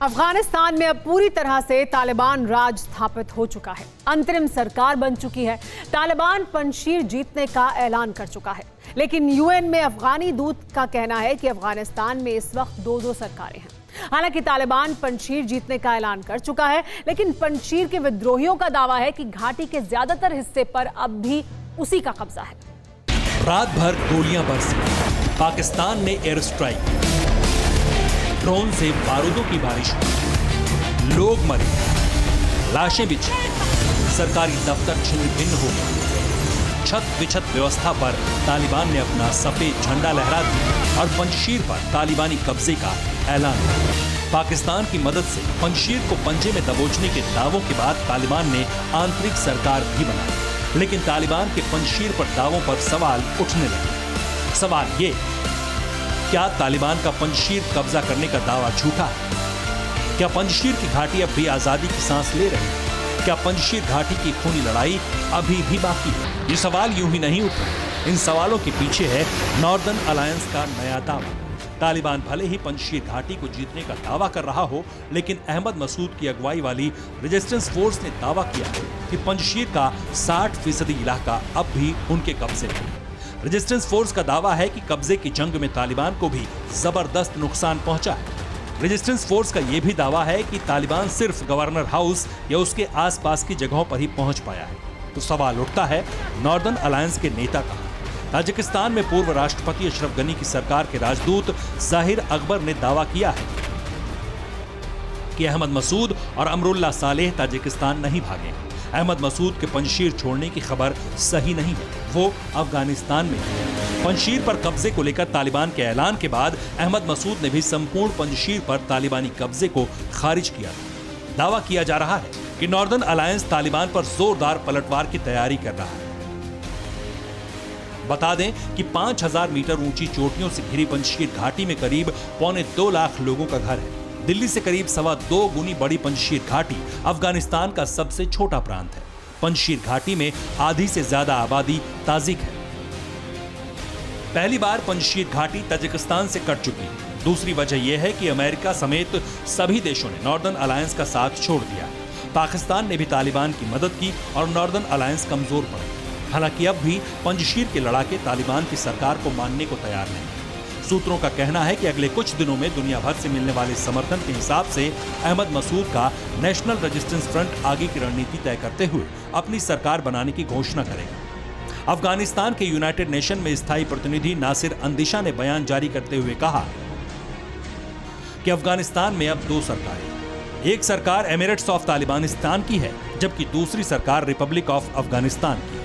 अफगानिस्तान में अब पूरी तरह से तालिबान राज स्थापित हो चुका है। अंतरिम सरकार बन चुकी है। तालिबान पंजशीर जीतने का ऐलान कर चुका है, लेकिन यूएन में अफगानी दूत का कहना है कि अफगानिस्तान में इस वक्त दो सरकारें हैं। हालांकि तालिबान पंजशीर जीतने का ऐलान कर चुका है, लेकिन पंजशीर के विद्रोहियों का दावा है कि घाटी के ज्यादातर हिस्से पर अब भी उसी का कब्जा है। रात भर गोलियां बरसी, पाकिस्तान ने एयर स्ट्राइक, ड्रोन से बारूदों की बारिश हुई, लोग मरे, लाशें बिछी, सरकारी दफ्तर छिन्न भिन्न हो गए। छत विछत व्यवस्था पर तालिबान ने अपना सफेद झंडा लहरा दिया और पंजशीर पर तालिबानी कब्जे का ऐलान किया। पाकिस्तान की मदद से पंजशीर को पंजे में दबोचने के दावों के बाद तालिबान ने आंतरिक सरकार भी बनाई, लेकिन तालिबान के पंजशीर पर दावों पर सवाल उठने लगे। सवाल ये, क्या तालिबान का पंजशीर कब्जा करने का दावा झूठा है? क्या पंजशीर की घाटी अब भी आजादी की सांस ले रही है? क्या पंजशीर घाटी की खूनी लड़ाई अभी भी बाकी है? ये सवाल यूं ही नहीं उठ रहे। इन सवालों के पीछे है नॉर्दर्न अलायंस का नया दावा। तालिबान भले ही पंजशीर घाटी को जीतने का दावा कर रहा हो, लेकिन अहमद मसूद की अगुवाई वाली रेजिस्टेंस फोर्स ने दावा किया कि पंजशीर का 60% इलाका अब भी उनके कब्जे में है। रेजिस्टेंस फोर्स का दावा है कि कब्जे की जंग में तालिबान को भी जबरदस्त नुकसान पहुंचा है। रेजिस्टेंस फोर्स का यह भी दावा है कि तालिबान सिर्फ गवर्नर हाउस या उसके आसपास की जगहों पर ही पहुंच पाया है। तो सवाल उठता है, नॉर्दर्न अलायंस के नेता कहां? ताजिकिस्तान में पूर्व राष्ट्रपति अशरफ गनी की सरकार के राजदूत जाहिर अकबर ने दावा किया है कि अहमद मसूद और अमरुल्लाह सालेह ताजिकिस्तान नहीं भागे। अहमद मसूद के पंजशीर छोड़ने की खबर सही नहीं है, वो अफगानिस्तान में है। पंजशीर पर कब्जे को लेकर तालिबान के ऐलान के बाद अहमद मसूद ने भी संपूर्ण पंजशीर पर तालिबानी कब्जे को खारिज किया था। दावा किया जा रहा है कि नॉर्दर्न अलायंस तालिबान पर जोरदार पलटवार की तैयारी कर रहा है। बता दें कि 5000 मीटर ऊंची चोटियों से घिरी पंजशीर घाटी में करीब 2.25 लाख लोगों का घर है। दिल्ली से करीब 2.25 गुनी बड़ी पंजशीर घाटी अफगानिस्तान का सबसे छोटा प्रांत है। पंजशीर घाटी में आधी से ज्यादा आबादी ताजिक है। पहली बार पंजशीर घाटी ताजिकिस्तान से कट चुकी है। दूसरी वजह यह है कि अमेरिका समेत सभी देशों ने नॉर्दर्न अलायंस का साथ छोड़ दिया। पाकिस्तान ने भी तालिबान की मदद की और नॉर्दर्न अलायंस कमजोर पड़ा। हालांकि अब भी पंजशीर के लड़ाके तालिबान की सरकार को मानने को तैयार नहीं। सूत्रों का कहना है कि अगले कुछ दिनों में दुनिया भर से मिलने वाले समर्थन के हिसाब से अहमद मसूद का नेशनल रेजिस्टेंस फ्रंट आगे की रणनीति तय करते हुए अपनी सरकार बनाने की घोषणा करेगा। अफगानिस्तान के यूनाइटेड नेशन में स्थायी प्रतिनिधि नासिर अंदिशा ने बयान जारी करते हुए कहा कि अफगानिस्तान में अब 2 सरकारें, एक सरकार एमिरेट्स ऑफ तालिबानिस्तान की है, जबकि दूसरी सरकार रिपब्लिक ऑफ अफगानिस्तान की है।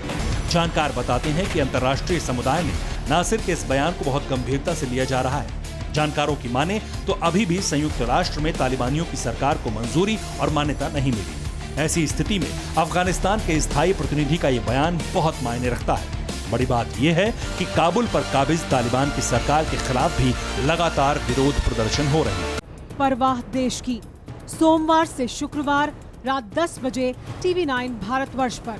जानकार बताते हैं कि अंतर्राष्ट्रीय समुदाय में नासिर के इस बयान को बहुत गंभीरता से लिया जा रहा है। जानकारों की माने तो अभी भी संयुक्त राष्ट्र में तालिबानियों की सरकार को मंजूरी और मान्यता नहीं मिली। ऐसी स्थिति में अफगानिस्तान के स्थायी प्रतिनिधि का ये बयान बहुत मायने रखता है। बड़ी बात यह है कि काबुल पर काबिज तालिबान की सरकार के खिलाफ भी लगातार विरोध प्रदर्शन हो रहे हैं। परवाह देश की, सोमवार से शुक्रवार रात 10 बजे TV9 भारतवर्ष पर।